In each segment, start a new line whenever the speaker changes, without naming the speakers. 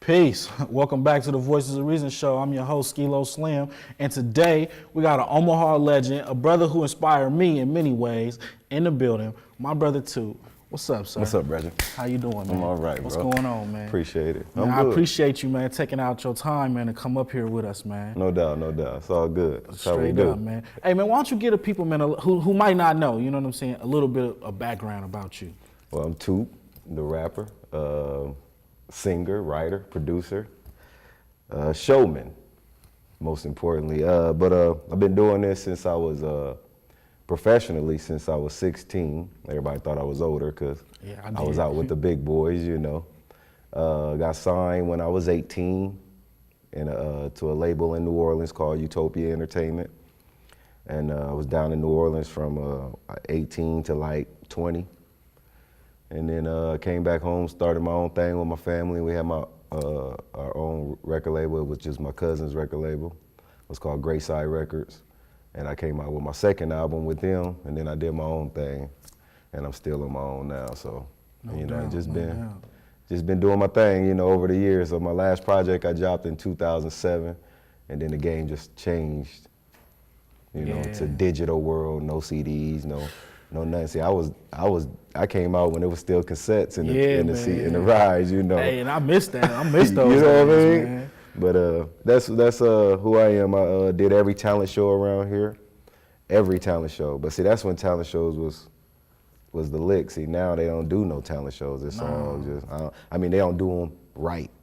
Peace. Welcome back to the Voices of Reason show. I'm your host, Skilo Slim, and today we got an Omaha legend, a brother who inspired me in many ways in the building, my brother Toot. What's up, sir?
What's up, Reggie?
How you doing, man?
I'm all right,
What's
bro.
going on, man?
Appreciate it.
Man,
I'm
I
good.
appreciate you, man, taking out your time, man, to come up here with us, man.
No doubt, no doubt. It's all good. That's how we
Straight
do.
up, man. Hey, man, why don't you give the people, man, who might not know, you know what I'm saying, a little bit of background about you.
Well, I'm Toot, the rapper, singer, writer, producer, showman, most importantly. But I've been doing this since I was professionally since I was 16. Everybody thought I was older because I was out with the big boys, you know. Got signed when I was 18 to a label in New Orleans called Utopia Entertainment. And I was down in New Orleans from 18 to like 20. And then came back home, started my own thing with my family. We had our own record label. It was just my cousin's record label. It was called Grayside Records. And I came out with my second album with them, and then I did my own thing. And I'm still on my own now, so just been doing my thing, you know, over the years. So my last project I dropped in 2007, and then the game just changed, you know, to digital world, no CDs, no nothing. See, I came out when it was still cassettes in the rides, you know.
Hey, and I missed that. I missed those.
You know what I mean?
Man.
But that's who I am. I did every talent show around here, every talent show. But see, that's when talent shows was the lick. See, now they don't do no talent shows. It's all just, they don't do them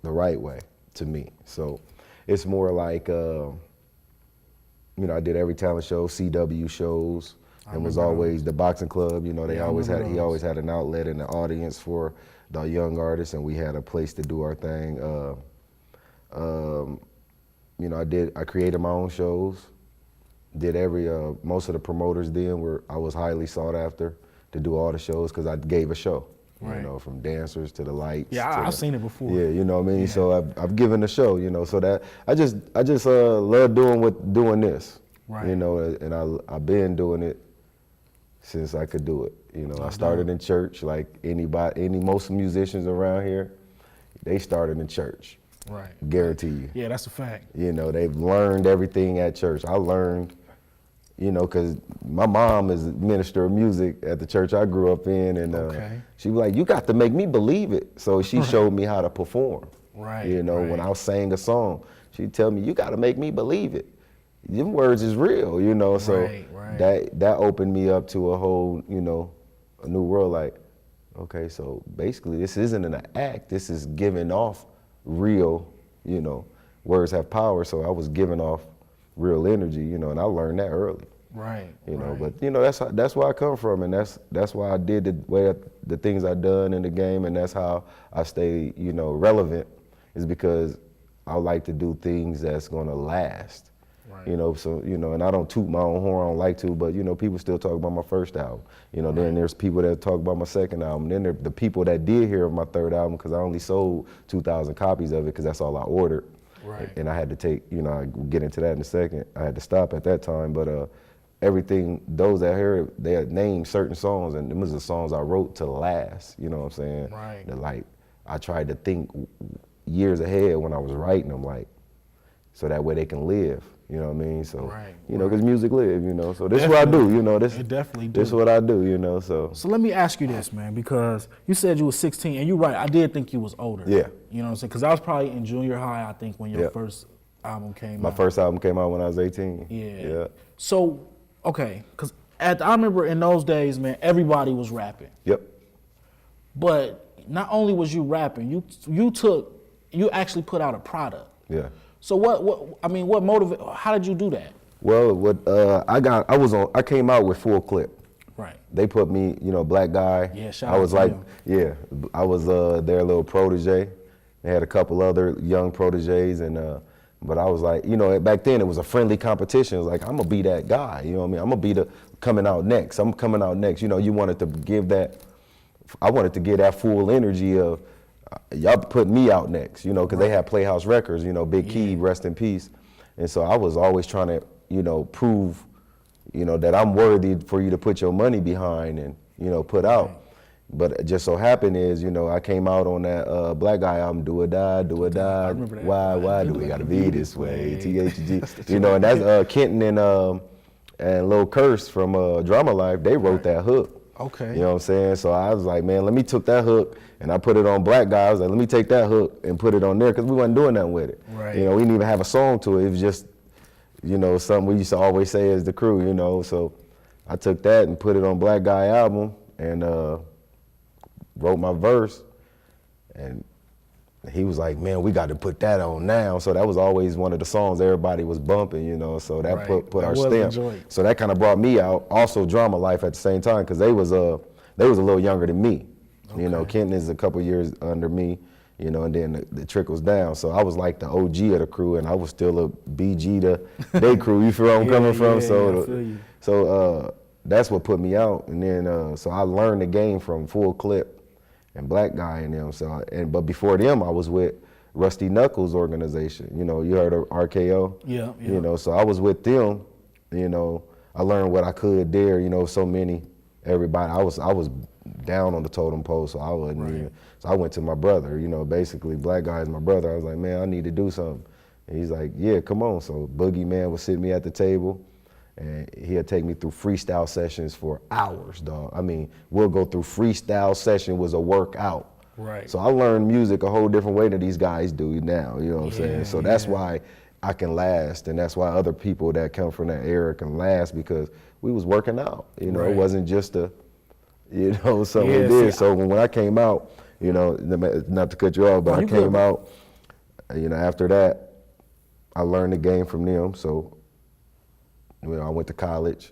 the right way to me. So it's more like, I did every talent show, CW shows, and was always the boxing club. You know, he always had an outlet and an audience for the young artists, and we had a place to do our thing. I created my own shows. Did most of the promoters then I was highly sought after to do all the shows because I gave a show, you know, from dancers to the lights.
Yeah, I've seen it before.
Yeah, you know what I mean? Yeah. So I've given a show, you know, so that I just love doing this, you know, and I've been doing it since I could do it. You know, I started in church like most musicians around here, they started in church.
Right.
Guarantee you.
Yeah, that's a fact.
You know, they've learned everything at church. I learned, you know, because my mom is a minister of music at the church I grew up in, and she was like, you got to make me believe it. So she showed me how to perform. Right. You know, when I sang a song, she'd tell me, you got to make me believe it. Them words is real, you know, so that opened me up to a whole, you know, a new world. Like, okay, so basically this isn't an act, this is giving off real, you know, words have power, so I was giving off real energy, you know, and I learned that early. Right. You know, but you know, that's where I come from, and that's why I did the things I done in the game, and that's how I stay, you know, relevant, is because I like to do things that's gonna last. You know, so, you know, and I don't toot my own horn, I don't like to, but, you know, people still talk about my first album. You know, then there's people that talk about my second album. Then there the people that did hear of my third album, because I only sold 2,000 copies of it, because that's all I ordered. Right. And I had to take, you know, I'll get into that in a second. I had to stop at that time, but everything, those that heard it, they had named certain songs, and them was the songs I wrote to last, you know what I'm saying? Right. That, like, I tried to think years ahead when I was writing them, like, so that way they can live. You know what I mean? So, you know, because music live, you know. So this is what I do, you know. This is what I do, you know, so.
So let me ask you this, man, because you said you were 16, and you're right, I did think you was older. Yeah. You know what I'm saying? Because I was probably in junior high, I think, when your first album came out.
My first album came out when I was 18.
Yeah. So, okay, because I remember in those days, man, everybody was rapping. Yep. But not only was you rapping, you actually put out a product. Yeah. So what motivated, how did you do that?
Well, I came out with Full Clip. Right. They put me, you know, black guy. Yeah, shout out to them. I was their little protege. They had a couple other young proteges, and but I was like, you know, back then it was a friendly competition. It was like, I'm gonna be that guy, you know what I mean? I'm gonna be coming out next. I'm coming out next. You know, you wanted to give that, I wanted to give that full energy of, y'all put me out next, you know, because they had Playhouse Records, you know, Big Key, rest in peace. And so I was always trying to you know, prove, you know, that I'm worthy for you to put your money behind and, you know, put out. But it just so happened is, you know, I came out on that Black Guy album, Do or Die, Do or Die. Why do we gotta be this way? THG. You know, and that's Kenton and Lil Curse from Drama Life. They wrote that hook.
Okay.
You know what I'm saying? So I was like, man, let me took that hook and I put it on Black Guy. I was like, let me take that hook and put it on there because we wasn't doing nothing with it.
Right.
You know, we didn't even have a song to it. It was just, you know, something we used to always say as the crew, you know. So I took that and put it on Black Guy album and wrote my verse. And he was like, man, we got to put that on now. So that was always one of the songs everybody was bumping, you know. So that put our stamp. So that kind of brought me out. Also Drama Life at the same time because they was a little younger than me. Okay. You know, Kenton is a couple years under me, you know, and then the trickles down. So I was like the OG of the crew, and I was still a BG to they crew. You feel where I'm coming from? So that's what put me out. And then so I learned the game from Full Clip and Black Guy and them. So but before them, I was with Rusty Knuckles organization. You know, you heard of RKO? Yeah. You know, so I was with them. You know, I learned what I could there. You know, so many. Everybody, I was down on the totem pole, so I wasn't even. So I went to my brother, you know, basically Black Guy is my brother. I was like, man, I need to do something. And he's like, yeah, come on. So Boogie Man would sit me at the table, and he'd take me through freestyle sessions for hours, dog. I mean, we'll go through freestyle session was a workout. Right. So I learned music a whole different way than these guys do now, you know what I'm saying? So that's why I can last, and that's why other people that come from that era can last, because we was working out, you know. It wasn't just a, you know, something we did. So when I came out, you know, not to cut you off, but I came out, you know, after that, I learned the game from them. So, you know, I went to college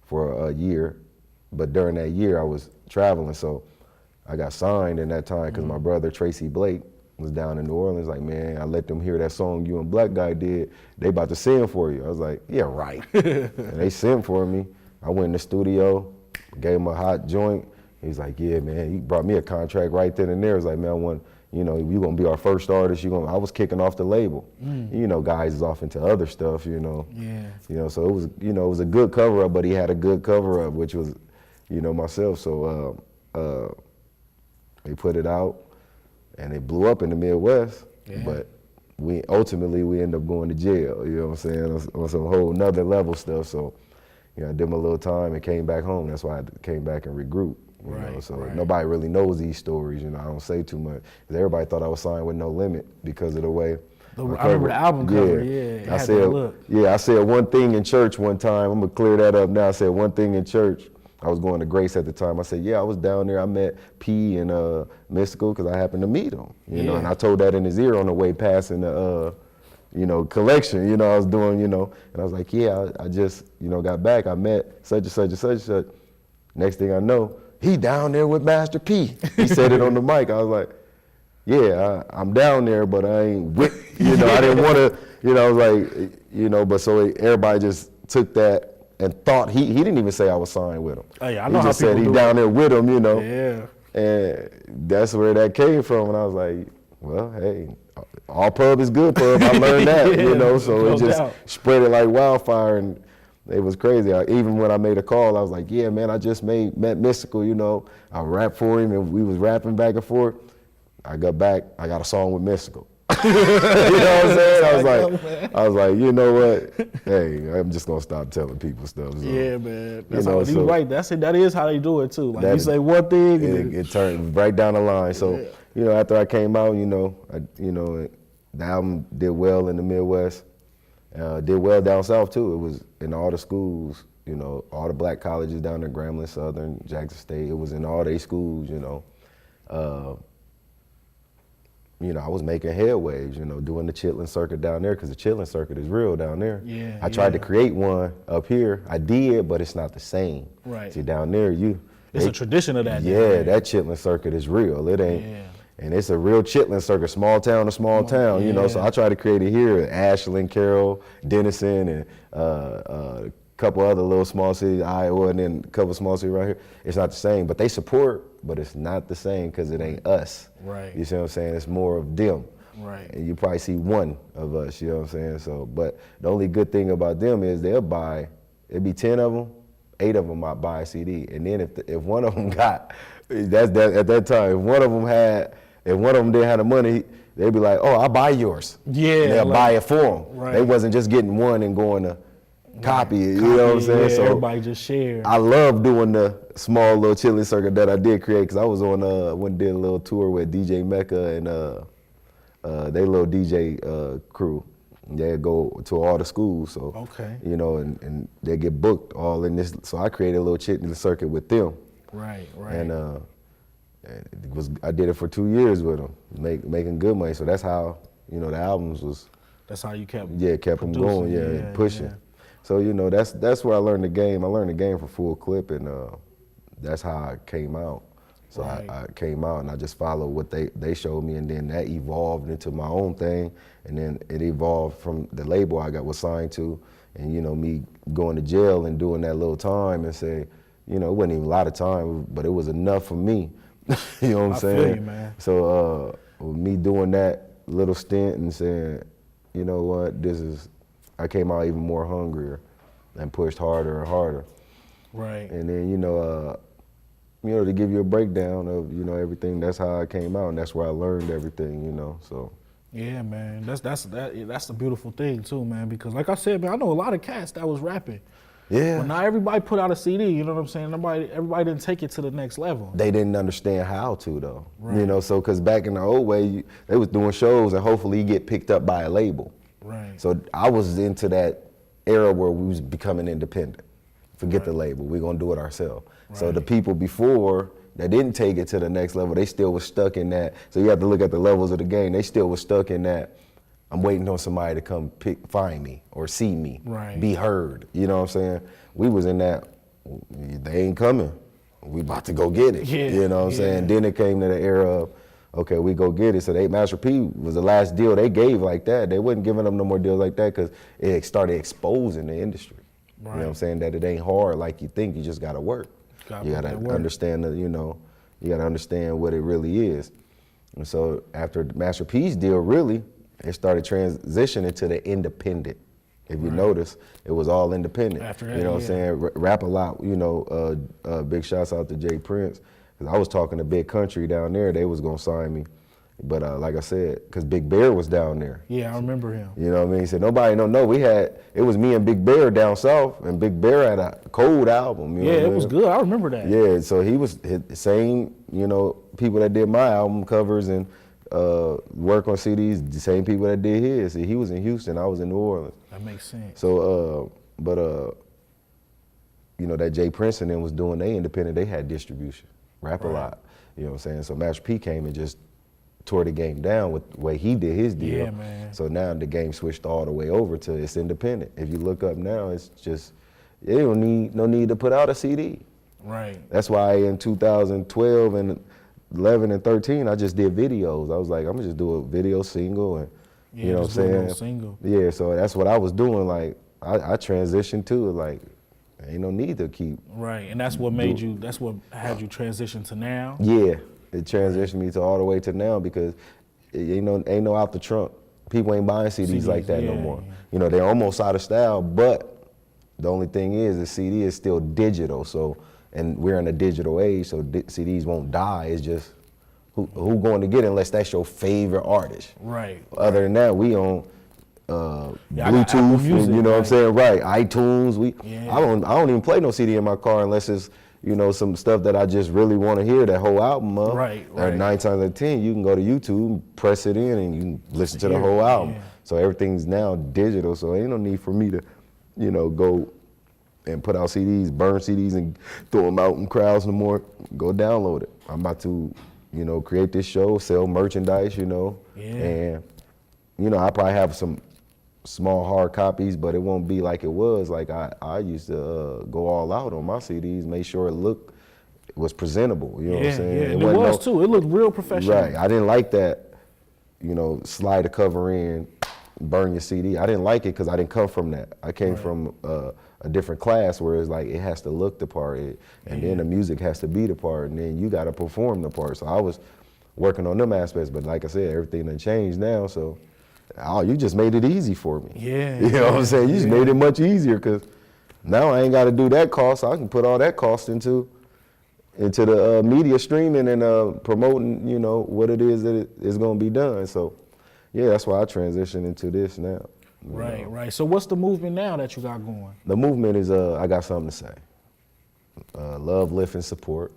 for a year, but during that year I was traveling, so I got signed in that time because my brother Tracy Blake was down in New Orleans. Like, man, I let them hear that song you and Black Guy did. They about to sing for you. I was like, yeah, right. And they sent for me. I went in the studio, gave him a hot joint. He's like, yeah, man. He brought me a contract right then and there. He was like, man, I want, you know, you gonna be our first artist. I was kicking off the label. You know, guys is off into other stuff, you know. Yeah. You know, so it was, you know, it was a good cover up, but he had a good cover up, which was, you know, myself. So they put it out. And it blew up in the Midwest, but we ended up going to jail, you know what I'm saying, on some whole nother level stuff. So, you know, I did my little time and came back home. That's why I came back and regrouped, you know. So nobody really knows these stories, you know. I don't say too much. Everybody thought I was signed with No Limit because of the way.
I remember the album cover, it had that look.
Yeah, I said one thing in church one time. I'm gonna clear that up now. I said one thing in church. I was going to Grace at the time. I said, yeah, I was down there. I met P and Mystical because I happened to meet him, you know, and I told that in his ear on the way passing the, you know, collection, you know, I was doing, you know, and I was like, yeah, I just, you know, got back. I met such and such and such and such. Next thing I know, he down there with Master P. He said it on the mic. I was like, yeah, I'm down there, but I ain't with, you know, I didn't want to, you know, I was like, you know, but so everybody just took that and thought he didn't even say I was signed with him.
Oh, yeah, I know
he just
how
said he
do
down there with him, you know.
Yeah.
And that's where that came from. And I was like, well, hey, all pub is good pub. I learned that, you know. So it just spread it like wildfire, and it was crazy. Even when I made a call, I was like, yeah, man, I just met Mystical, you know. I rapped for him, and we was rapping back and forth. I got back, I got a song with Mystical. You know what I'm saying? I was like, you know what? Hey, I'm just gonna stop telling people stuff. So,
yeah, man. That's how you're right. That's it. That is how they do it too. Like you say one thing, and
it turned right down the line. So you know, after I came out, you know, the album did well in the Midwest. Did well down south too. It was in all the schools. You know, all the black colleges down there, Grambling, Southern, Jackson State. It was in all their schools. You know. You know, I was making headways, you know, doing the Chitlin circuit down there because the Chitlin circuit is real down there. Yeah, I tried to create one up here. I did, but it's not the same. Right. See, down there,
it's a tradition of that.
Yeah, that Chitlin circuit is real. It ain't. Yeah. And it's a real Chitlin circuit, small town to small town, you know. So I tried to create it here, Ashland, Carroll, Denison, and a couple other little small cities, Iowa, and then a couple small cities right here. It's not the same, but they support, but it's not the same because it ain't us. Right. You see what I'm saying? It's more of them.
Right.
And you probably see one of us, you know what I'm saying? So, but the only good thing about them is they'll buy, it'd be 10 of them, 8 of them might buy a CD. And then if one of them got, at that time, if one of them didn't have the money, they'd be like, oh, I'll buy yours.
Yeah.
And they'll buy it for them.
Right.
They wasn't just getting one and going to copy it, you know what I'm saying?
Yeah,
so
everybody just share.
I love doing the small little chilling circuit that I did create, because I was on, went and did a little tour with DJ Mecca and they little DJ crew. They go to all the schools, so
Okay.
you know, and they get booked all in this. So I created a little chilling circuit with them.
Right.
And I did it for 2 years with them, making good money. So that's how, you know, the albums was.
That's how you kept.
Kept them going, and pushing. Yeah. So you know, that's where I learned the game. I learned the game from Full Clip, and that's how I came out. So
right.
I came out and I just followed what they showed me, and then that evolved into my own thing, and then it evolved from the label I was signed to, and you know, me going to jail and doing that little time and say, you know, it wasn't even a lot of time, but it was enough for me. You know what I'm saying?
I feel you, man.
So with me doing that little stint and saying, you know what, I came out even more hungrier and pushed harder and harder.
Right.
And then, you know, to give you a breakdown of, you know, everything, that's how I came out, and that's where I learned everything, you know, so.
Yeah, man, that's the beautiful thing too, man, because like I said, man, I know a lot of cats that was rapping.
Yeah.
But not everybody put out a CD, you know what I'm saying? Everybody didn't take it to the next level.
They didn't understand how to, though.
Right.
You know, so, because back in the old way, they was doing shows and hopefully you get picked up by a label.
Right.
So I was into that era where we was becoming independent. Forget the label, we're gonna do it ourselves. Right. So the people before that didn't take it to the next level, they still was stuck in that. So you have to look at the levels of the game. They still was stuck in that, I'm waiting on somebody to come find me or see me,
right.
Be heard. You know what I'm saying? We was in that, they ain't coming. We about to go get it.
Yeah.
You know what I'm saying? Then it came to the era of, okay, we go get it. So Master P was the last deal they gave like that. They wasn't giving them no more deals like that because it started exposing the industry. Right. You know what I'm saying? That it ain't hard like you think. You just gotta work. You gotta understand that, you know, you gotta understand what it really is. And so after Master P's deal, really, it started transitioning to the independent. If you notice, it was all independent.
After that,
you know what I'm saying? Rap a lot, you know, big shouts out to Jay Prince. Cause I was talking to Big Country down there, they was gonna sign me. But like I said, cause Big Bear was down there.
Yeah, I remember him.
You know what I mean? He said, nobody don't know. It was me and Big Bear down south, and Big Bear had a cold album. You know what
it was good, I remember that.
Yeah, so he was the same, you know, people that did my album covers and work on CDs, the same people that did his. See, he was in Houston, I was in New Orleans.
That makes sense.
So, you know, that Jay Prince and them was doing they independent, they had distribution, rap a lot. You know what I'm saying? So Master P came and just tore the game down with the way he did his deal.
Yeah, man.
So now the game switched all the way over to it's independent. If you look up now, it's just, you don't need no need to put out a CD.
Right.
That's why in 2012 and 11 and 13, I just did videos. I was like, I'm gonna just do a video single and you know what I'm saying?
Single.
Yeah, so that's what I was doing. Like I transitioned to it, like ain't no need to keep.
Right, and that's what made you, that's what had you transition to now?
Yeah, it transitioned me to all the way to now because ain't no out the trunk. People ain't buying CDs like that no more. Yeah. You know, they're almost out of style, but the only thing is the CD is still digital. So, and we're in a digital age, so CDs won't die. It's just who going to get it unless that's your favorite artist.
Right.
Other than that, we on Bluetooth, music, you know what I'm saying? Right, iTunes. I don't even play no CD in my car unless it's, you know, some stuff that I just really want to hear that whole album of.
Right.
Or 9 times out of 10, you can go to YouTube, press it in, and you can listen to the whole album. Yeah. So everything's now digital, so ain't no need for me to, you know, go and put out CDs, burn CDs and throw them out in crowds no more. Go download it. I'm about to, you know, create this show, sell merchandise, you know. Yeah. And, you know, I probably have some small hard copies, but it won't be like it was. Like I used to go all out on my CDs, make sure it was presentable. You know what I'm saying?
Yeah, and it was too. It looked real professional.
Right. I didn't like that, you know, slide the cover in, burn your CD. I didn't like it because I didn't come from that. I came from a different class where it's like it has to look the part, and then the music has to be the part, and then you got to perform the part. So I was working on them aspects. But like I said, everything done changed now, so you just made it easy for me.
Yeah.
You know what I'm saying? You just made it much easier, because now I ain't got to do that cost. I can put all that cost into the media streaming and promoting, you know, what it is that it is going to be done. So, yeah, that's why I transitioned into this now.
Right, right. So what's the movement now that you got going?
The movement is, I got something to say. Love, lift, and support.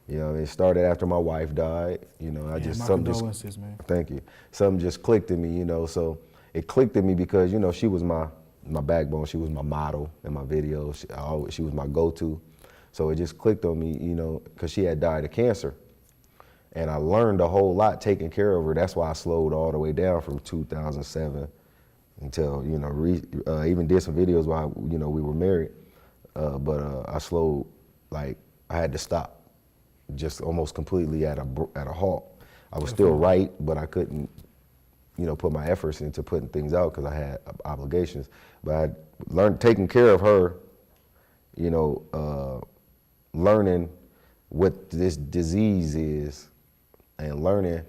You know, it started after my wife died. You know,
My condolences, man.
Thank you. Something just clicked in me, you know. So it clicked in me because, you know, she was my backbone. She was my model in my videos. She was my go-to. So it just clicked on me, you know, because she had died of cancer. And I learned a whole lot taking care of her. That's why I slowed all the way down from 2007 until, you know, even did some videos while, you know, we were married. But I slowed, like, I had to stop just almost completely at a halt. I was still right, but I couldn't, you know, put my efforts into putting things out because I had obligations. But I learned taking care of her, you know, learning what this disease is and learning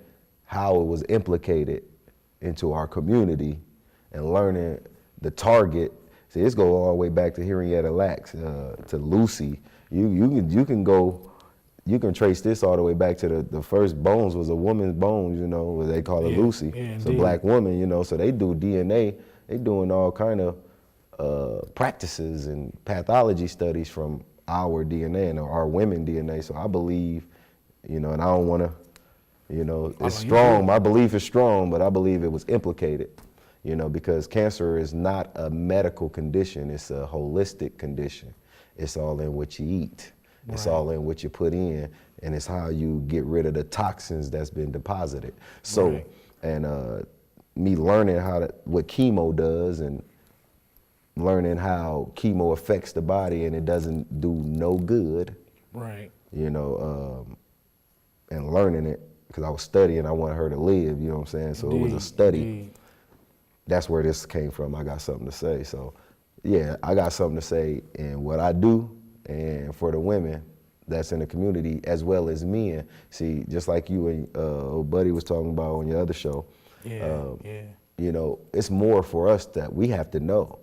how it was implicated into our community and learning the target. See, it's go all the way back to Henrietta Lacks, to Lucy. You can trace this all the way back to the first bones was a woman's bones, you know, they call it Lucy.
Yeah,
it's a black woman, you know, so they do DNA. They doing all kind of practices and pathology studies from our DNA and our women DNA. So I believe, you know, and I don't want to, you know, it's strong. My belief is strong, but I believe it was implicated, you know, because cancer is not a medical condition. It's a holistic condition. It's all in what you eat. Right. It's all in what you put in, and it's how you get rid of the toxins that's been deposited. So, right. And me learning what chemo does and learning how chemo affects the body and it doesn't do no good. Right. You know, and learning it, because I was studying, I wanted her to live, you know what I'm saying? So it was a study. Indeed. That's where this came from. I got something to say. So, yeah, I got something to say in what I do and for the women that's in the community as well as men. See, just like you and old buddy was talking about on your other show, you know, it's more for us that we have to know.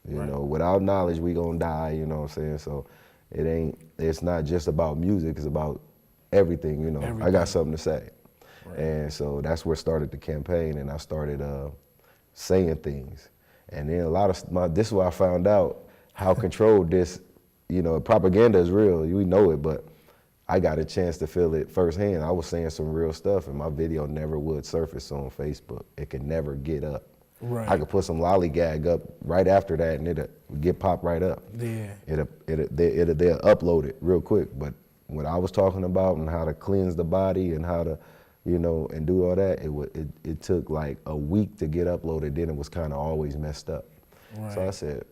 You know, without knowledge, we gonna die, you know what I'm saying? So it's not just about music, it's about everything, you know. I got something to say. Right. And so that's where started the campaign, and I started saying things. And then this is where I found out how controlled this, you know, propaganda is real, we know it, but I got a chance to feel it firsthand. I was saying some real stuff, and my video never would surface on Facebook. It could never get up. Right. I could put some lollygag up right after that, and it'll get popped right up. Yeah. They'll upload it real quick. But when I was talking about and how to cleanse the body and how to, you know, and do all that, it took like a week to get uploaded. Then it was kind of always messed up. Right. So I said,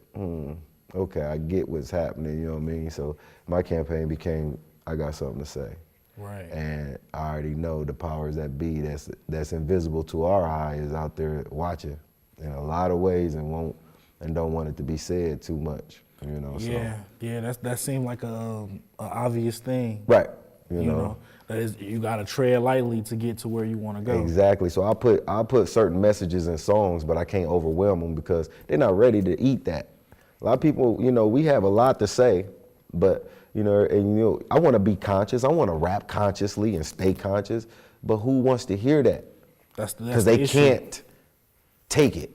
okay, I get what's happening, you know what I mean? So my campaign became, I got something to say. Right. And I already know the powers that be that's invisible to our eyes out there watching in a lot of ways and don't want it to be said too much, you know?
Yeah, so. Yeah, that seemed like a obvious thing.
Right.
You know, that is, you gotta tread lightly to get to where you wanna go.
Exactly, so I put certain messages in songs, but I can't overwhelm them because they're not ready to eat that. A lot of people, you know, we have a lot to say, but, you know, I wanna be conscious, I wanna rap consciously and stay conscious, but who wants to hear that? Because they can't take it.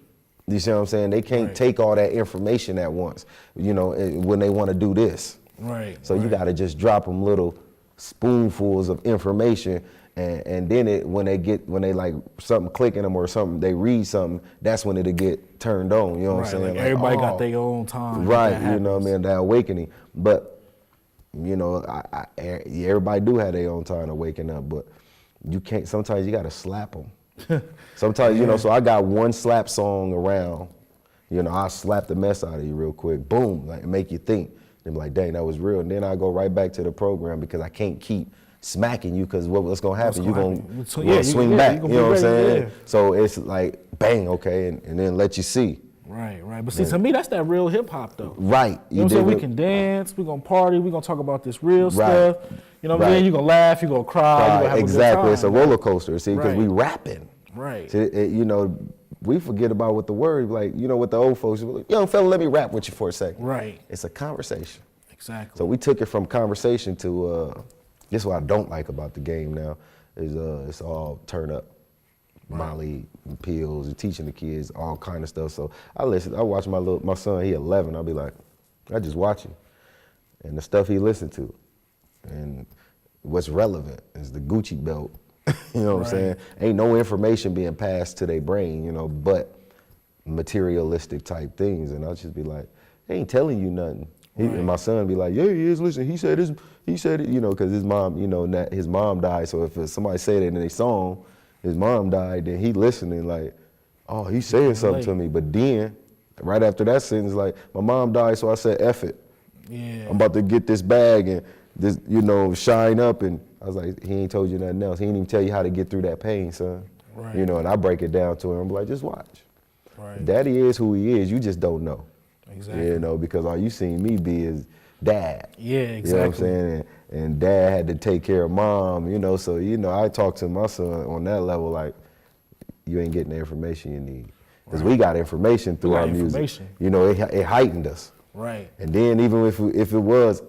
You see what I'm saying? They can't take all that information at once, you know, when they wanna do this. Right. So you gotta just drop them little spoonfuls of information, and then when they like something clicking them or something, they read something, that's when it'll get turned on, you know what I'm saying?
Like everybody got their own time.
Right, you know what I mean, that awakening. But, you know, everybody do have their own time to waking up, but you can't, sometimes you gotta slap them. Sometimes, you know, so I got one slap song around, you know, I'll slap the mess out of you real quick, boom, like make you think. They're like, dang, that was real. And then I go right back to the program because I can't keep smacking you because what's going to happen? You're going to swing back, you know what I'm saying? Yeah. So it's like, bang, okay, and then let you see.
Right. But see, to me, that's that real hip hop though.
Right.
You know what I'm saying? We can dance, we gonna party, we gonna talk about this real stuff. You know what I'm saying? You gonna laugh, you gonna cry, you gonna have a good time.
It's a roller coaster. See, because we rapping.
Right.
See, you know, we forget about what the word, like, you know, what the old folks, like, young fella, let me rap with you for a second.
Right.
It's a conversation.
Exactly.
So we took it from conversation to, this is what I don't like about the game now, is it's all turn up. Molly, pills, and teaching the kids all kind of stuff. So I watch my son, he 11, I'll be like, I just watch him. And the stuff he listened to. And what's relevant is the Gucci belt. You know what I'm saying? Ain't no information being passed to their brain, you know, but materialistic type things. And I'll just be like, they ain't telling you nothing. And my son be like, yeah, he is. Listen, he said it, you know, because his mom, you know, his mom died. So if somebody said it in a song, his mom died, then he listening like, oh, he's saying something to me. But then, right after that sentence, like, my mom died, so I said, F it.
Yeah.
I'm about to get this bag and this, you know, shine up. And I was like, he ain't told you nothing else. He ain't even tell you how to get through that pain, son. Right. You know, and I break it down to him. I'm like, just watch. Right. Daddy is who he is. You just don't know. Exactly. You know, because all you seen me be is dad.
Yeah, exactly.
You know what I'm saying? And dad had to take care of mom, you know, so, you know, I talk to my son on that level like, you ain't getting the information you need. Because we got information through our music. You know, it heightened us.
Right.
And then even if it was,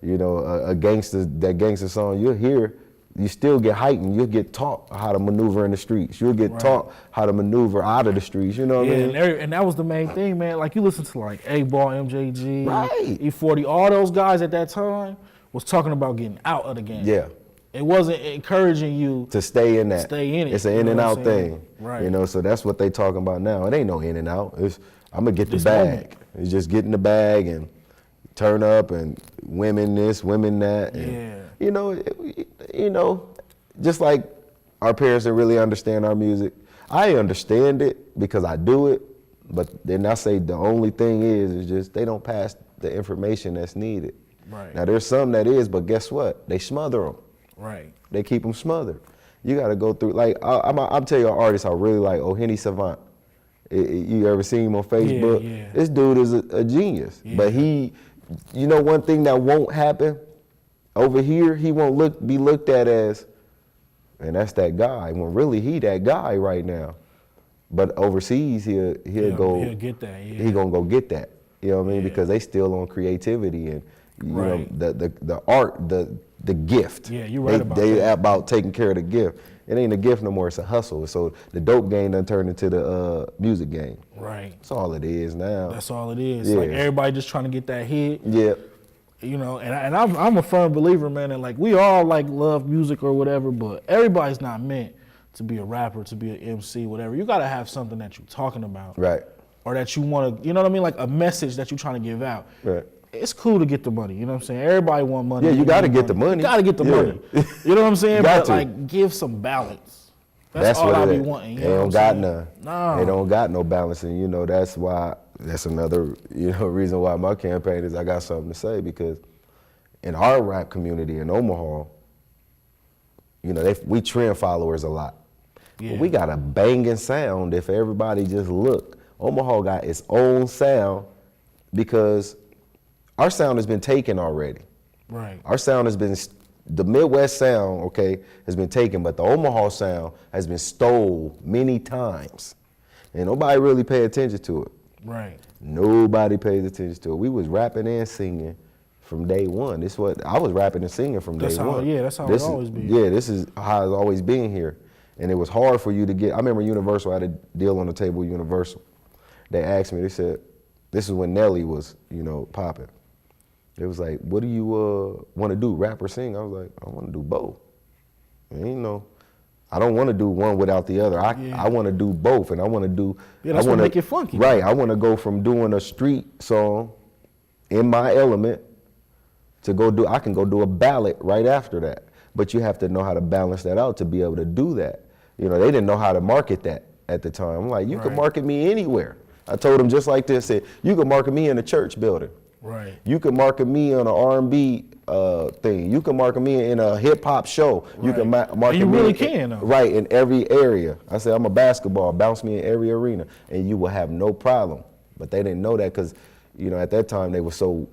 you know, that gangster song, you'll hear, you still get heightened. You'll get taught how to maneuver in the streets. You'll get taught how to maneuver out of the streets. You know what I mean?
And that was the main thing, man. Like, you listen to like A-Ball, MJG, E40, all those guys at that time was talking about getting out of the game. Yeah. It wasn't encouraging you
to stay in that.
Stay in it.
It's an in and out thing.
Right.
You know, so that's what they talking about now. It ain't no in and out. It's I'm gonna get the bag. Moment. It's just getting the bag and turn up and women this, women that. And, you know, just like our parents didn't really understand our music. I understand it because I do it, but then I say the only thing is just they don't pass the information that's needed. Right. Now there's some that is, but guess what? They smother them. Right. They keep them smothered. You got to go through, like, I'm telling you an artist I really like, Henny Savant. You ever seen him on Facebook? Yeah, yeah. This dude is a genius. Yeah. But he, you know, one thing that won't happen, over here, he won't be looked at as, and that's that guy, when really he that guy right now. But overseas, he'll get that. Yeah. He gonna go get that. You know what I mean? Because they still on creativity and you know the art, the gift. Yeah, you're right about that. They about taking care of the gift. It ain't a gift no more, it's a hustle. So the dope game done turned into the music game. Right. That's all it is now. That's all it is. Yeah. Like everybody just trying to get that hit. Yeah. You know, and I'm a firm believer, man, and like we all like love music or whatever, but everybody's not meant to be a rapper, to be an MC, whatever. You gotta have something that you're talking about. Right. Or that you wanna, you know what I mean? Like a message that you're trying to give out. Right. It's cool to get the money, you know what I'm saying? Everybody want money. Yeah, you gotta get the money. You gotta get the money. You know what I'm saying? But like give some balance. That's all I be wanting. They don't got none. No. They don't got no balance, and you know that's why. That's another reason why my campaign is I got something to say, because in our rap community in Omaha, you know we trend followers a lot. Yeah. But we got a banging sound if everybody just look. Omaha got its own sound because our sound has been taken already. Right. Our sound has been, the Midwest sound, okay, has been taken, but the Omaha sound has been stole many times. And nobody really pay attention to it. Right. Nobody pays attention to it. We was rapping and singing from day one. This what I was rapping and singing from day one. Yeah, that's how it's always been. Yeah, this is how it's always been here. And it was hard for you to get. I remember Universal, I had a deal on the table with Universal. They asked me, they said, this is when Nelly was, popping. It was like, what do you want to do, rap or sing? I was like, I want to do both. And, I don't want to do one without the other. I want to do both, and I want to do. Yeah, that's what make it funky. Right. I want to go from doing a street song in my element to I can go do a ballad right after that. But you have to know how to balance that out to be able to do that. They didn't know how to market that at the time. I'm like, you can market me anywhere. I told them just like this, said, you can market me in a church building.
Right.
You can market me on an R&B thing. You can market me in a hip hop show.
Right.
You can market
you
me
really can, though.
Right, in every area. I say I'm a basketball, bounce me in every arena, and you will have no problem. But they didn't know that because, at that time they were so,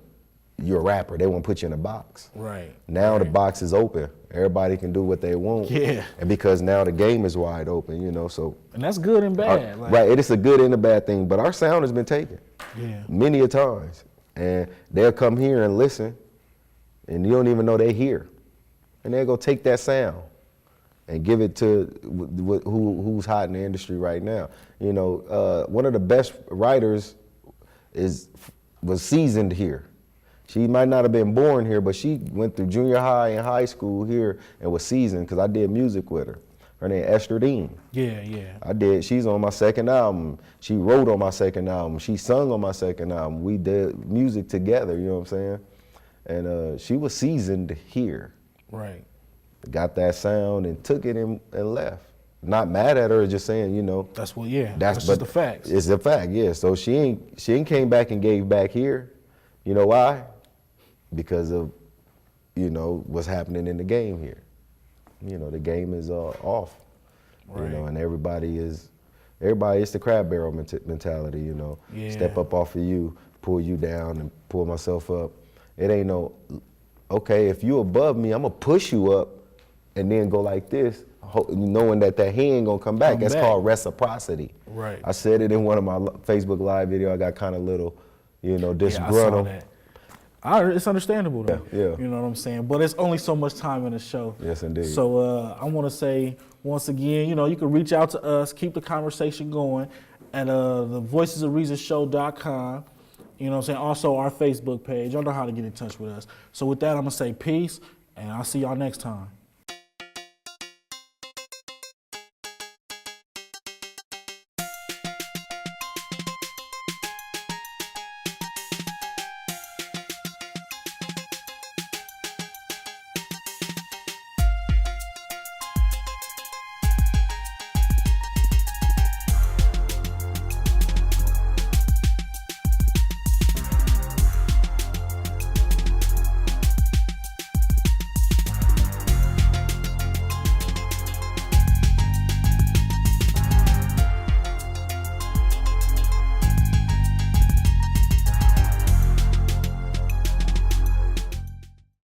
you're a rapper. They won't put you in a box.
Right.
Now the box is open. Everybody can do what they want.
Yeah.
And because now the game is wide open, so.
And that's good and bad.
Right, it is a good and a bad thing. But our sound has been taken.
Yeah.
Many a times. And they'll come here and listen, and you don't even know they're here. And they'll go take that sound and give it to who's hot in the industry right now. One of the best writers was seasoned here. She might not have been born here, but she went through junior high and high school here and was seasoned because I did music with her. Her name Esther Dean.
Yeah, yeah.
I did. She's on my second album. She wrote on my second album. She sung on my second album. We did music together, you know what I'm saying? And she was seasoned here.
Right.
Got that sound and took it and left. Not mad at her, just saying,
That's what, that's just the facts.
It's a fact, yeah. So she ain't came back and gave back here. You know why? Because of, what's happening in the game here. The game is off,
right.
And everybody it's the crab barrel mentality,
Yeah.
Step up off of you, pull you down and pull myself up. It ain't no, okay, if you above me, I'm gonna push you up and then go like this, knowing that hand ain't gonna come back. That's called reciprocity.
Right.
I said it in one of my Facebook Live video. I got kind of little, disgruntled.
Yeah, I saw that. It's understandable though.
Yeah.
You know what I'm saying? But it's only so much time in the show.
Yes, indeed.
So I want to say once again, you can reach out to us, keep the conversation going at the voicesofreasonshow.com. You know what I'm saying? Also our Facebook page. Y'all know how to get in touch with us. So with that, I'm going to say peace, and I'll see y'all next time.